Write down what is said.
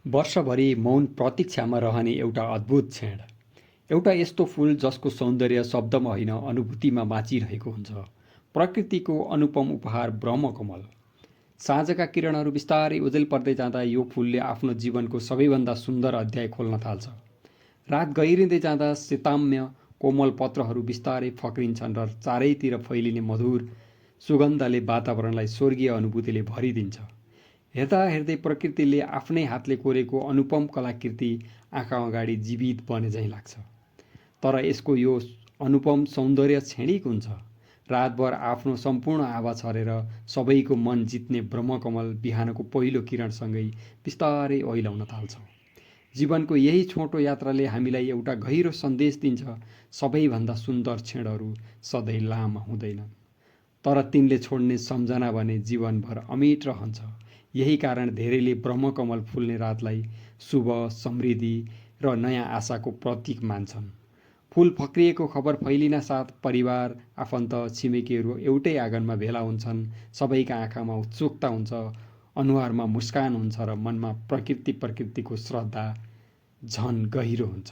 वर्षभरि मौन प्रतीक्षामा रहने एउटा अद्भुत क्षण। एउटा यस्तो फूल जसको सौन्दर्य शब्दमा होइन अनुभूतिमा बाँचिरहेको हुन्छ। प्रकृतिको अनुपम उपहार ब्रह्मकमल। साँझका किरणहरू बिस्तारै ओझेल पर्दै जाँदा यो फूलले आफ्नो जीवनको सबैभन्दा सुन्दर अध्याय खोल्न थाल्छ। रात गहिरिँदै जाँदा श्वेताम्य कोमल पत्रहरू बिस्तारै फक्रिन्छन् र चारैतिर फैलिने मधुर सुगन्धले वातावरणलाई स्वर्गीय अनुभूतिले भरिदिन्छ। हेर्दा हेर्दै प्रकृतिले आफ्नै हातले कोरेको अनुपम कलाकृति आँखा अगाडि जीवित बने झैँ लाग्छ। तर यसको यो अनुपम सौन्दर्य क्षणिक हुन्छ। रातभर आफ्नो सम्पूर्ण आभा छरेर सबैको मन जित्ने ब्रह्मकमल बिहानको पहिलो किरणसँगै बिस्तारै ओइलाउन थाल्छ। जीवनको यही छोटो यात्राले हामीलाई एउटा गहिरो सन्देश दिन्छ। सबैभन्दा सुन्दर क्षणहरू सधैँ लामा हुँदैनन्, तर तिनले छोड्ने सम्झना भने जीवनभर अमिट रहन्छ। यही कारण धेरैले ब्रह्मकमल फुल्ने रातलाई शुभ, समृद्धि र नयाँ आशाको प्रतीक मान्छन्। फुल फक्रिएको खबर फैलिन साथ परिवार, आफन्त, छिमेकीहरू एउटै आँगनमा भेला हुन्छन्। सबैका आँखामा उत्सुकता हुन्छ, अनुहारमा मुस्कान हुन्छ र मनमा प्रकृतिको श्रद्धा झन गहिरो हुन्छ।